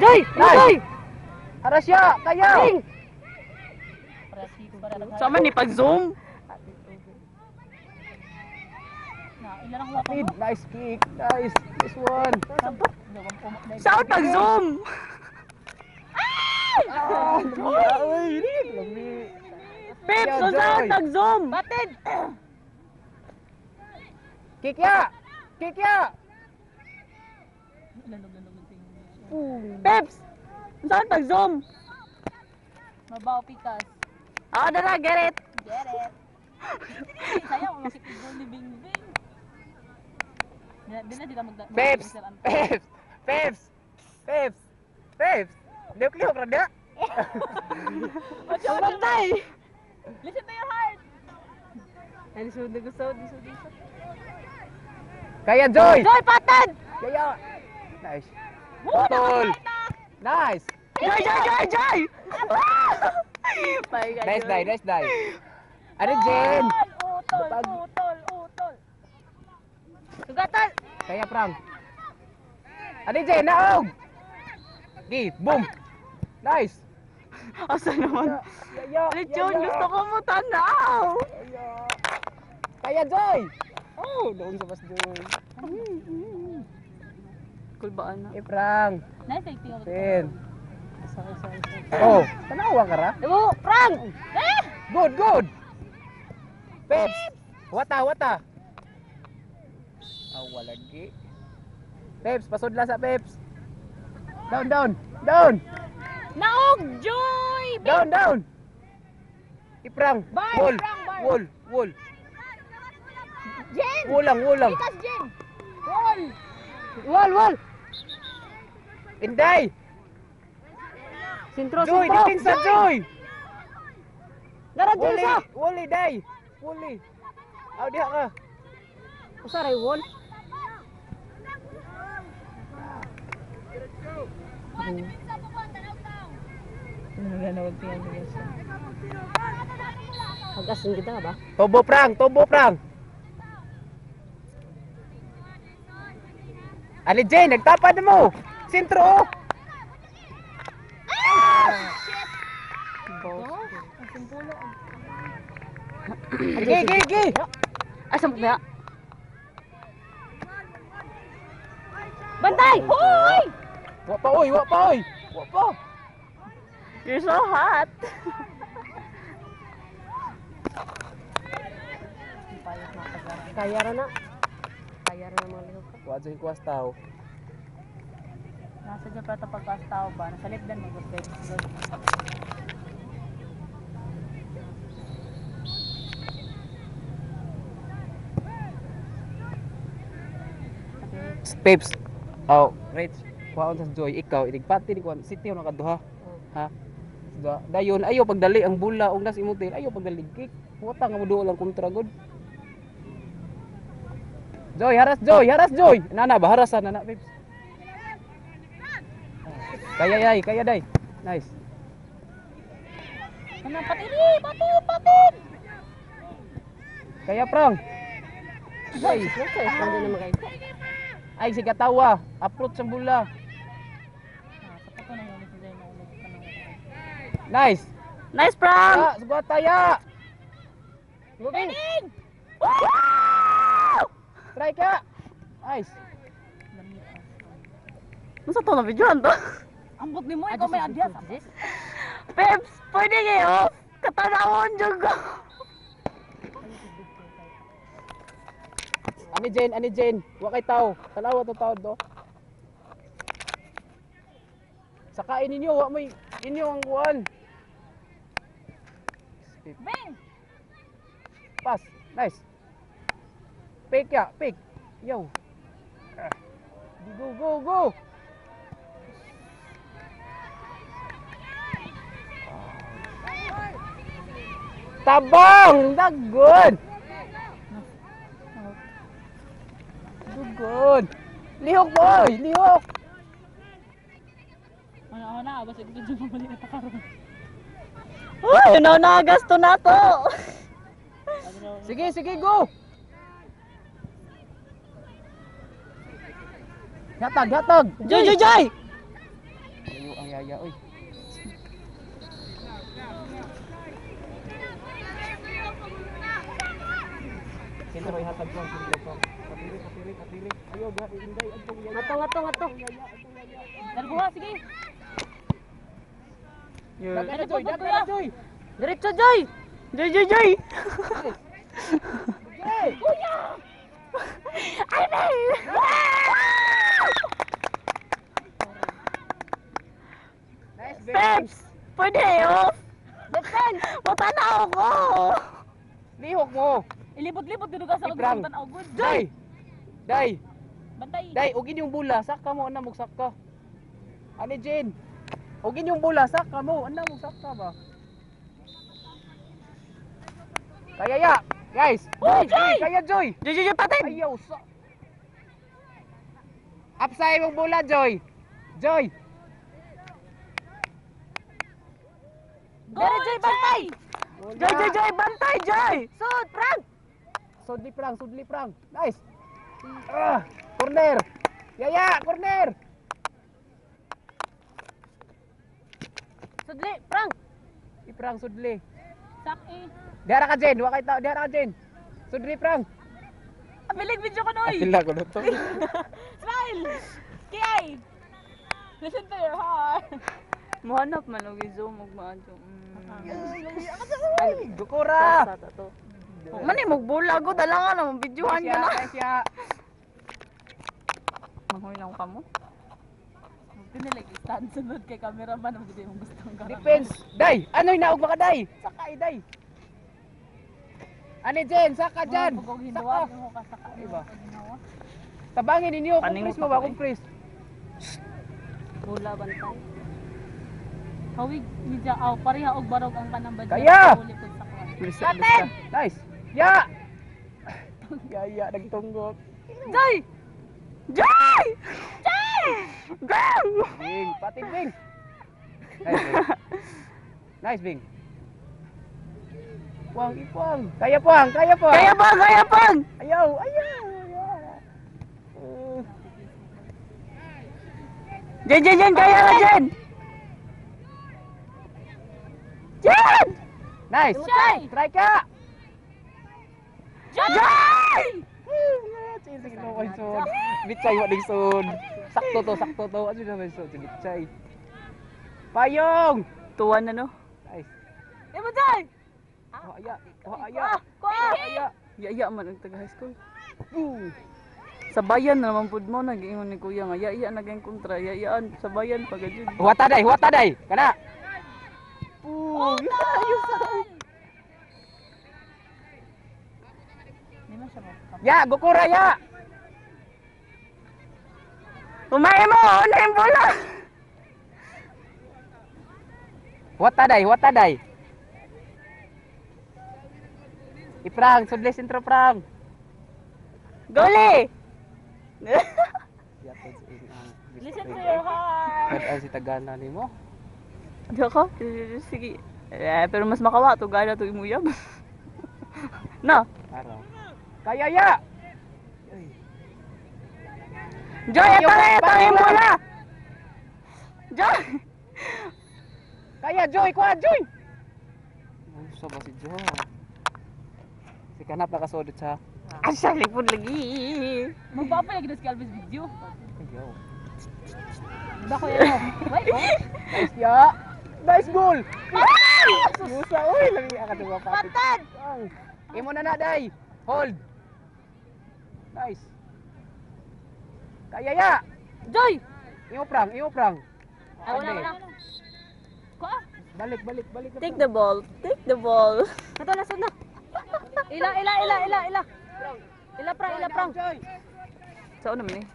Joy! Joy! Arasya, kaya! Sama ni pag-zoom. Nice kick. Nice. This one. Saan pag-zoom? Peps, saan pag-zoom? Batid! Kick ya! Kick ya! Peps! Saan pag-zoom? Mabaw pikas. Dala, get it! Get it. Sayang, makikigol ni Bing Bing. Di ka magda... Peps! Peps! Peps! Peps! Peps! Liok-liok rada! Bantay! Listen to your heart. Lisod. Kaya Joy! Joy, patad! Kaya! Nice! Putol! Nice! Joy! Nice die! Ano Jen? Utol. Sugatan! Kaya Frank. Ano Jen? Naog! Di! Boom! Nice! Asa naman? Lechon, gusto ko mo tanaw! Kaya Joy! Oh, doon sa mas Joy. Kulbaan na. Frank. Nice acting ako. Ten. Oh, tanawa ka ra? Frank! Good! Peps! Wata! Wala lagi. Peps, pasudla sa Peps. Down! Naog! Joy! Down! Iprang! Bar! Wall! Jen! Wulang! Pikas, Jen! Wall! Inday! Sintro! Joy! Depensa Joy! Dara, Joy sa! Wally, day! Wally! Aw, diha ka! Usaray, wall? Pag-asin kita ba? Tobo prang! Ali Jay, nagtapad mo! Sintro! Gigi! Asam ba? Bantay! Hoy! Wa pa oy! You're so hot. Kaya na mga lihok. Wa jay kuwas tao. Nasa dyan pa ito pagkastao ba? Nasa lipdan mo. Peps. Oh, Rich. Kuhaon sa Joy, ikaw iligpati ni kuan city na kaduha. Ha? Dayon ayo pagdali ang bula og nas imutil, ayo pagdali kick. Wata nga mo duol ang kontra god. Joy, haras Joy. Nana ba harasan na Peps. Kaya day. Nice. Ano, patid! Kaya prang. Ay, hindi naman kayo. Ay si katawa, approach sa bula. Nice. Nice prank! Sugat taya. Winning! Try ka. Nice. Masa to na videoan to? Ambot ni mo, ikaw may adyas. Peps, pwede kayo? Katanawon dyan ko. Ani Jane, wa kay tao. Tanawa to tao do. Sakain ninyo, wa may inyo ang kuan. Bing! Pass. Nice. Pick. Yo. Go. Tabang! Dagod! Dugod! Lihok boy! Lihok! Ano na, basta ito dyan mamali na takaroon. Uy, gasto na to. Sige, go! Gatag! Joy! Kaya oy. Sentro ihatag ko, simple ko. Patiri. Ayo, ga inday adto yaya. Ngato. Dalbuha, sige. Dagan Joy, dagan Joy. Diretso, Joy! Joy! Kuya! Ay, babe! Nice, Peps! Pwede off! Defense! Matanaw ko! Lihok mo. Ilibot-libot dito ka sa Ibrang. kagulutan ako. Good. Day. Bantay. Day, ugin yung bula, saka mo ana mo saka. Ani Jane. Ugin yung bula, saka mo, ana mo saka ba? Kaya ya, guys. Joy! Kaya Joy. Joy, patay! Ayaw sa. Upside mong bola, Joy. Joy. Dere, Joy, bantay! Joy! Bantay, Joy! Sud, Frank! Sudli prang. Nice. Corner. Yaya, corner. Sudli, Frank! Iprang sudli. Sak eh. Diara ka Jen, wa kay tao, diara ka Jen. Sudli prang. Abilig video ko noy! Pila ko na to. Smile! Kiyay! Listen to your heart. Muhanap man og zoom og maadyo. Ay, gukura. Mani magbulag ko dalangan na videohan ka na. Siya. Mangoy lang ka mo. Pinilig stand sunod kay cameraman ang hindi mo gustong karang. Defense. Day, ano'y naog maka day. Sakay day. Ani Jen, saka Jan. Pagkong Saka. hinduwa, mo kasaka. Iba. Tabangin ninyo kung Paning Chris mo mo ba pa kung Chris. Bula bantay. Hawig midya aw pareha og barog ang kanang badya. Kaya! Uli pud sa kuwan. Kapten! Nice. Ya. Ya nagtunggok. Joy! Go! Bing, patid Bing. Nice Bing. Nice Bing. Puang, ipuang. Kaya puang. Kaya pang! Ayaw. Jen, kaya ka Jen! Jen! Nice. Joy! Try ka. Joy! Sige no koy sud. Bitsay wa ding sud. Sakto to. Ano na man sud bitsay. Payong. Tuwan na no? Nice. Imo Joy! Aya. Aya. Iya man ang taga high school. Sa bayan naman pud mo nag-ingon ni kuya nga iya naging kontra iyaan sa bayan pagajud. Huwata day. Kana. Di man siya mo. Ya, gukura ya. Umay mo, ano yung bola? Huwata day. Iprang, sudli sentro prang. Goli! Listen to your heart. Kad si tagana nimo. Dako, sige. Pero mas makawa to gana to imuyab. Na, Araw. Kaya ya. Joy, ito yung bola! Joy! Kaya Joy, kuha Joy. Sa ba si Joy? Si kanap nakasudot sa. Asa, lipod lagi. Magpapa lagi na si Calvin's video. Ayaw. Ba ko yan? Wait, oh. Nice ya. Nice goal. Musa, uy, lagi ka duwa patit. Imo na day. Hold. Nice. Kaya ya. Joy! Imo prang. Ay, wala. Kuha. Balik. Take the ball. Kato na sunod. Ila. Ila prang. Joy. Saan naman eh?